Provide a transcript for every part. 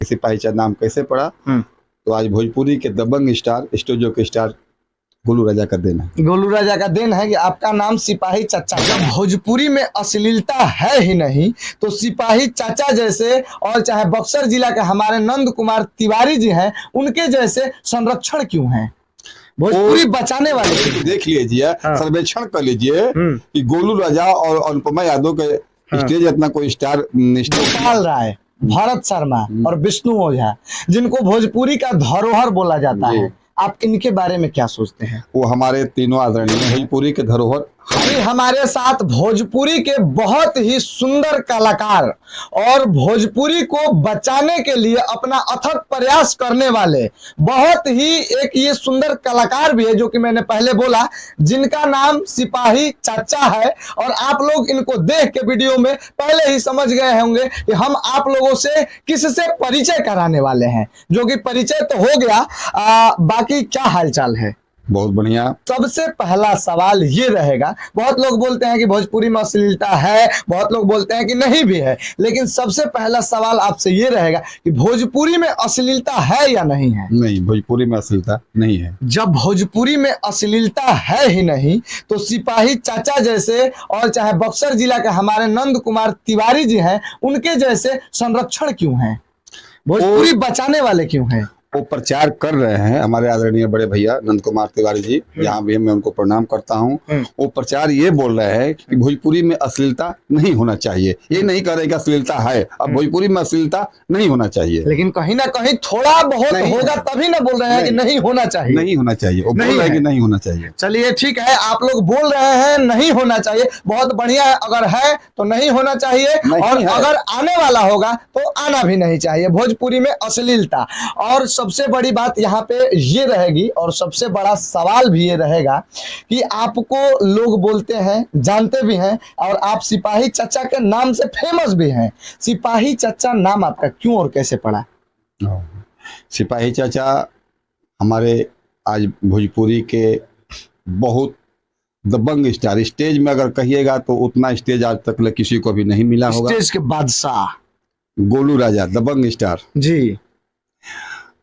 सिपाही चाचा नाम कैसे पड़ा? तो आज भोजपुरी के दबंग स्टार, स्टूडियो के स्टार गोलू राजा का देन है। गोलू राजा का देन है कि आपका नाम सिपाही चाचा। जब भोजपुरी में अश्लीलता है ही नहीं तो सिपाही चाचा जैसे, और चाहे बक्सर जिला के हमारे नंद कुमार तिवारी जी हैं, उनके जैसे संरक्षण क्यों है, भोजपुरी बचाने वाले? देख लीजिए, सर्वेक्षण कर लीजिए कि गोलू राजा और अनुपमा यादव के स्टेज इतना कोई स्टार गोपाल राय, भरत शर्मा और विष्णु ओझा, जिनको भोजपुरी का धरोहर बोला जाता है, आप इनके बारे में क्या सोचते हैं? वो हमारे तीनों आदरणीय भोजपुरी के धरोहर। अभी हमारे साथ भोजपुरी के बहुत ही सुंदर कलाकार और भोजपुरी को बचाने के लिए अपना अथक प्रयास करने वाले बहुत ही एक ये सुंदर कलाकार भी है, जो कि मैंने पहले बोला, जिनका नाम सिपाही चाचा है। और आप लोग इनको देख के वीडियो में पहले ही समझ गए होंगे कि हम आप लोगों से किससे परिचय कराने वाले हैं, जो कि परिचय तो हो गया। बाकी क्या हालचाल है? बहुत बढ़िया। सबसे पहला सवाल ये रहेगा, बहुत लोग बोलते हैं कि भोजपुरी में अश्लीलता है, बहुत लोग बोलते हैं कि नहीं भी है, लेकिन सबसे पहला सवाल आपसे ये रहेगा कि भोजपुरी में अश्लीलता है या नहीं है? नहीं, भोजपुरी में अश्लीलता नहीं है। जब भोजपुरी में अश्लीलता है ही नहीं तो सिपाही चाचा जैसे, और चाहे बक्सर जिला के हमारे नंद कुमार तिवारी जी हैं, उनके जैसे संरक्षण क्यों है, भोजपुरी बचाने वाले क्यों हैं? वो प्रचार कर रहे हैं हमारे आदरणीय बड़े भैया नंद कुमार तिवारी जी, यहाँ भी मैं उनको प्रणाम करता हूँ। वो प्रचार ये बोल रहे हैं कि भोजपुरी में अश्लीलता नहीं होना चाहिए। ये नहीं कह रहे कि अश्लीलता है, अब भोजपुरी में अश्लीलता नहीं होना चाहिए, लेकिन कहीं ना कहीं थोड़ा बहुत होगा, तभी ना बोल रहे हैं कि नहीं होना चाहिए। नहीं होना चाहिए, वो बोल रहे हैं कि नहीं होना चाहिए। चलिए ठीक है, आप लोग बोल रहे हैं नहीं होना चाहिए, बहुत बढ़िया है। अगर है तो नहीं होना चाहिए, और अगर आने वाला होगा तो आना भी नहीं चाहिए भोजपुरी में अश्लीलता। और सबसे बड़ी बात यहाँ पे ये रहेगी, और सबसे बड़ा सवाल भी ये रहेगा कि आपको लोग बोलते हैं, जानते भी हैं, और आप सिपाही चाचा के नाम से फेमस भी हैं। सिपाही चाचा नाम आपका क्यों और कैसे पड़ा? सिपाही चाचा हमारे आज भोजपुरी के बहुत दबंग स्टार, स्टेज में अगर कहिएगा तो उतना स्टेज आज तक किसी को भी नहीं मिला होगा। स्टेज के बादशाह गोलू राजा, दबंग स्टार जी।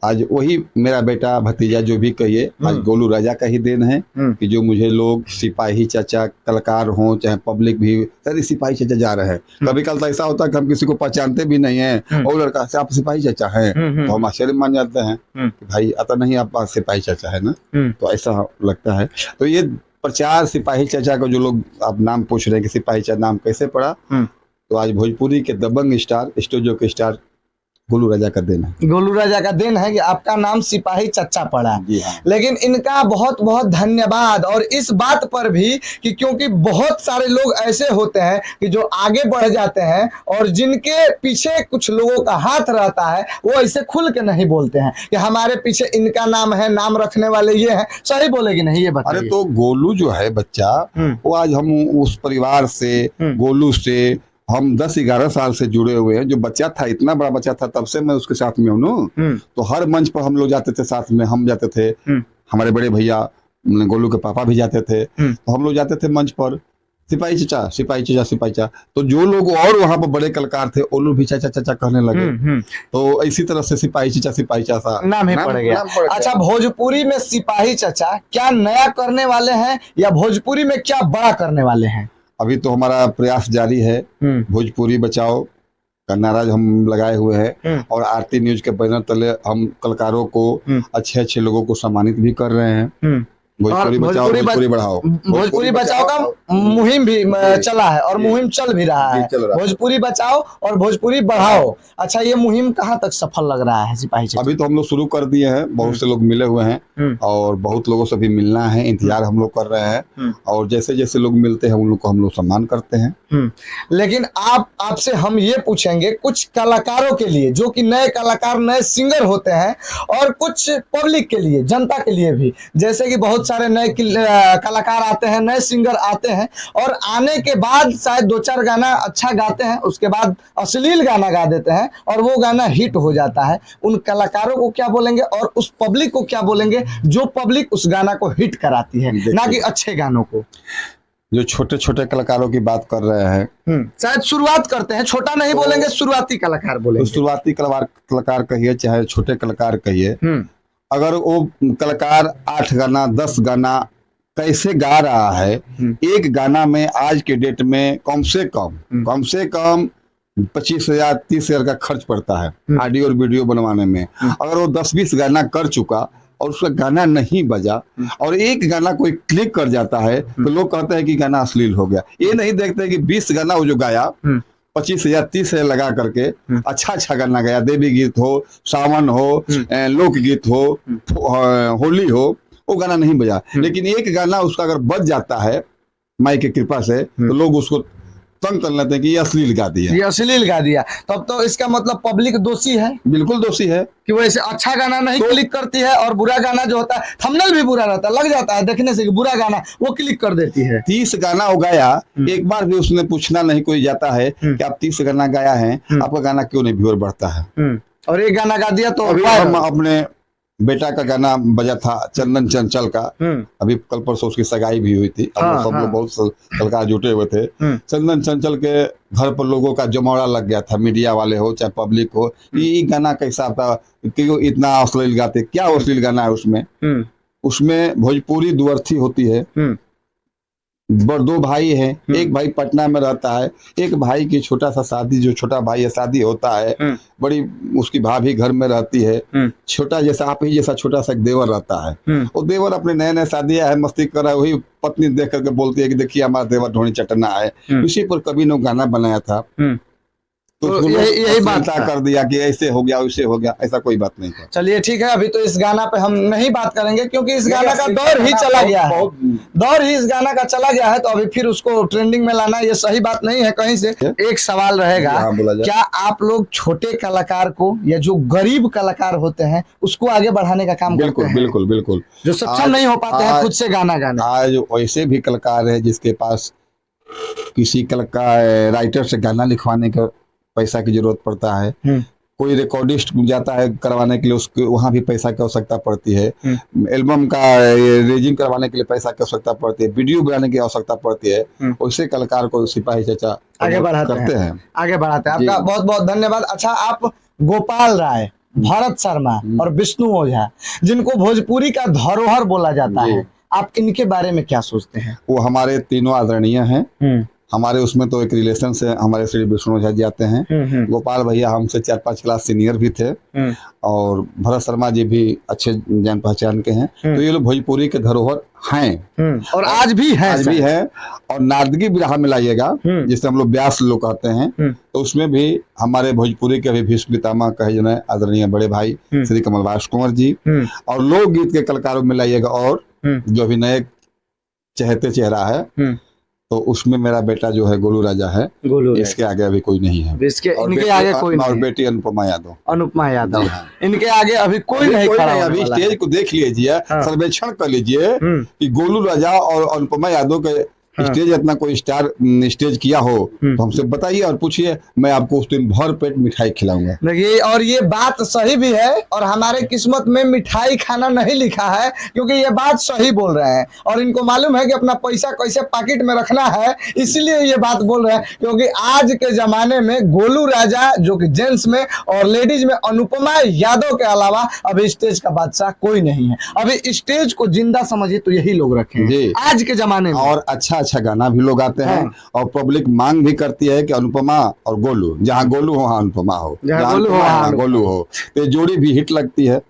आज वही मेरा बेटा भतीजा जो भी कहिए, आज गोलू राजा का ही देन है कि जो मुझे लोग सिपाही चाचा, कलाकार हों चाहे पब्लिक भी, सर सिपाही चाचा जा रहे हैं। कभी कल तो ऐसा होता है कि हम किसी को पहचानते भी नहीं है और लड़का से आप सिपाही चाचा हैं, तो हम आश्चर्य मान जाते हैं कि भाई आता नहीं, आप सिपाही चाचा है ना, तो ऐसा लगता है। तो ये प्रचार सिपाही चाचा को जो लोग आप नाम पूछ रहे हैं कि सिपाही चाचा नाम कैसे पड़ा, तो आज भोजपुरी के दबंग स्टार, स्टूडियो के स्टार गोलू राजा का देन है। गोलू राजा का देन है कि आपका नाम सिपाही चाचा पड़ा। लेकिन इनका बहुत बहुत धन्यवाद, और इस बात पर भी कि क्योंकि बहुत सारे लोग ऐसे होते हैं कि जो आगे बढ़ जाते हैं और जिनके पीछे कुछ लोगों का हाथ रहता है, वो ऐसे खुल के नहीं बोलते हैं कि हमारे पीछे इनका नाम है, नाम रखने वाले ये हैं। सही बोलेगी नहीं ये बताइए? अरे तो गोलू जो है बच्चा, वो आज हम उस परिवार से, गोलू से हम 10-11 साल से जुड़े हुए हैं। जो बच्चा था, इतना बड़ा बच्चा था, तब से मैं उसके साथ में हूँ। तो हर मंच पर हम लोग जाते थे साथ में, हम जाते थे, हमारे बड़े भैया गोलू के पापा भी जाते थे, तो हम लोग जाते थे मंच पर, सिपाही चाचा सिपाही चाचा सिपाही चाचा। तो जो लोग और वहाँ पर बड़े कलाकार थे, वो लोग भी चाचा चाचा कहने लगे। तो इसी तरह से सिपाही चाचा नाम ही पड़ गया। अच्छा, भोजपुरी में सिपाही चाचा क्या नया करने वाले हैं, या भोजपुरी में क्या बड़ा करने वाले हैं? अभी तो हमारा प्रयास जारी है, भोजपुरी बचाओ का नारा हम लगाए हुए हैं, और आरती न्यूज के बैनर तले हम कलाकारों को, अच्छे अच्छे लोगों को सम्मानित भी कर रहे हैं। भोजपुरी बचाओ, भोजपुरी बढ़ाओ, भोजपुरी बचाओ का मुहिम भी चला है, और मुहिम चल भी रहा है। भोजपुरी बचाओ और भोजपुरी बढ़ाओ। अच्छा, ये मुहिम कहाँ तक सफल लग रहा है सिपाही चाचा? अभी तो हम लोग शुरू कर दिए हैं, बहुत से लोग मिले हुए हैं, और बहुत लोगों से भी मिलना है, इंतजार हम लोग कर रहे हैं, और जैसे जैसे लोग मिलते हैं उन लोग को हम लोग सम्मान करते हैं। लेकिन आपसे हम ये पूछेंगे, कुछ कलाकारों के लिए, जो कि नए कलाकार, नए सिंगर होते हैं, और कुछ पब्लिक के लिए, जनता के लिए भी, जैसे कि बहुत सारे नए कलाकार आते हैं, नए सिंगर आते हैं, और आने के बाद शायद 2-4 गाना अच्छा गाते हैं, उसके बाद अश्लील गाना गा देते हैं, और वो गाना हिट हो जाता है। उन कलाकारों को क्या बोलेंगे, और उस पब्लिक को क्या बोलेंगे जो पब्लिक उस गाना को हिट कराती है, ना कि अच्छे गानों को? जो छोटे छोटे कलाकारों की बात कर रहे हैं, शायद शुरुआत करते हैं, छोटा नहीं बोलेंगे, शुरुआती कलाकार तो बोलेंगे। शुरुआती कलाकार कहिए चाहे छोटे कलाकार कहिए, अगर वो कलाकार 8 गाना 10 गाना कैसे गा रहा है, एक गाना में आज के डेट में कम से कम 25,000 30,000 का खर्च पड़ता है ऑडियो और वीडियो बनवाने में। अगर वो 10-20 गाना कर चुका और उसका गाना नहीं बजा और एक गाना कोई क्लिक कर जाता है तो लोग कहते हैं कि गाना अश्लील हो गया। ये नहीं देखते कि 20 गाना वो जो गाया 25,000 30,000 लगा करके अच्छा गाना गाया, देवी गीत हो, सावन हो, लोकगीत हो, होली हो, वो गाना नहीं बजा। लेकिन एक गाना उसका अगर बज जाता है माई की कृपा से तो लोग उसको तंग कर लेते हैं कि ये अश्लील गा दिया, ये अश्लील गा दिया। तब तो इसका मतलब पब्लिक दोषी है, बिल्कुल दोषी है कि वो ऐसे अच्छा गाना नहीं क्लिक करती है और बुरा गाना जो होता है, थंबनेल भी बुरा रहता है, लग जाता है देखने से कि बुरा गाना, वो क्लिक कर देती है। 30 गाना हो गाया, एक बार भी उसने पूछना नहीं कोई जाता है कि आप 30 गाना गाया है, आपका गाना क्यों नहीं व्यूअर बढ़ता है। और एक गाना गा दिया तो अभी हम अपने बेटा का गाना बजा था चंदन चंचल का, अभी कल परसों उसकी सगाई भी हुई थी। अब सब लोग बहुत कलाकार जुटे हुए थे। चंदन चंचल के घर पर लोगों का जमौरा लग गया था, मीडिया वाले हो चाहे पब्लिक हो, ये गाना कैसा था, क्यों इतना अश्लील गाते, क्या अश्लील गाना है उसमें। उसमें भोजपुरी दुअर्थी होती है, 2 भाई हैं, एक भाई पटना में रहता है, एक भाई की छोटा सा शादी, जो छोटा भाई है शादी होता है, बड़ी उसकी भाभी घर में रहती है, छोटा जैसा आप ही जैसा छोटा सा एक देवर रहता है। वो देवर अपने नए शादी है, मस्ती कर रहा है, वही पत्नी देख करके बोलती है कि देखिए हमारा देवर ढोनी चटना है। इसी पर कभी ने गाना बनाया था, तो यही बात कर दिया कि ऐसे हो गया वैसे हो गया, ऐसा कोई बात नहीं था। चलिए ठीक है, अभी तो इस गाना पे हम नहीं बात करेंगे क्योंकि इस गाना का दौर ही चला गया है, दौर ही इस गाना का चला गया है, तो अभी फिर उसको ट्रेंडिंग में लाना ये सही बात नहीं है कहीं से। एक सवाल रहेगा, क्या आप लोग छोटे कलाकार को या जो गरीब कलाकार होते हैं उसको आगे बढ़ाने का काम करते हैं? बिल्कुल बिल्कुल। जो सक्षम नहीं हो पाते हैं खुद से गाना गाने। आज वैसे भी कलाकार है जिसके पास किसी कलाकार राइटर से गाना लिखवाने का पैसा की जरूरत पड़ता है, कोई रिकॉर्डिस्ट जाता है करवाने के लिए, उसको वहाँ भी पैसा की आवश्यकता पड़ती है, एल्बम का रेजिंग करवाने के लिए पैसा की आवश्यकता पड़ती है, वीडियो बनाने की आवश्यकता पड़ती है। वैसे कलाकार को सिपाही चाचा आगे बढ़ाते हैं, आगे बढ़ाते हैं। आपका बहुत बहुत धन्यवाद। अच्छा, आप गोपाल राय, भरत शर्मा और विष्णु ओझा, जिनको भोजपुरी का धरोहर बोला जाता है, आप इनके बारे में क्या सोचते हैं? वो हमारे तीनों आदरणीय हैं। हमारे उसमें तो एक रिलेशन से हमारे श्री विष्णु ओझा जी आते हैं। गोपाल भैया हमसे 4-5 क्लास सीनियर भी थे, और भरत शर्मा जी भी अच्छे जान पहचान के हैं। तो ये लोग भोजपुरी के धरोहर हैं, और आज भी है। और नारदगी बिरहा में लाइएगा, जिसे हम लोग व्यास लोग कहते हैं, तो उसमें भी हमारे भोजपुरी के अभी भीष्म पितामह कहे जो है आदरणीय बड़े भाई श्री कमलवास कुंवर जी, और लोकगीत के कलाकारों में लाइएगा, और जो अभी नए चहते चेहरा है, तो उसमें मेरा बेटा जो है गोलू राजा है, इसके आगे अभी कोई नहीं है। इनके आगे कोई नहीं, और बेटी अनुपमा यादव, इनके आगे अभी कोई नहीं खड़ा। अभी स्टेज को देख लीजिए, सर्वेक्षण कर लीजिए कि गोलू राजा और अनुपमा यादव के स्टेज इतना कोई स्टार स्टेज किया हो तो हमसे बताइए और पूछिए, मैं आपको उस दिन भर पेट मिठाई खिलाऊंगा। देखिए, और ये बात सही भी है, और हमारे किस्मत में मिठाई खाना नहीं लिखा है, क्योंकि ये बात सही बोल रहे हैं, और इनको मालूम है कि अपना पैसा कैसे पॉकेट में रखना है, इसलिए ये बात बोल रहे हैं। क्योंकि आज के जमाने में गोलू राजा जो कि जेंट्स में, और लेडीज में अनुपमा यादव के अलावा अभी स्टेज का बादशाह कोई नहीं है। अभी स्टेज को जिंदा समझिए तो यही लोग रखे हैं आज के जमाने में। और अच्छा गाना भी लोग आते हैं, और पब्लिक मांग भी करती है कि अनुपमा और गोलू, जहाँ गोलू हो वहाँ अनुपमा हो, जहाँ गोलू हो, तो जोड़ी भी हिट लगती है।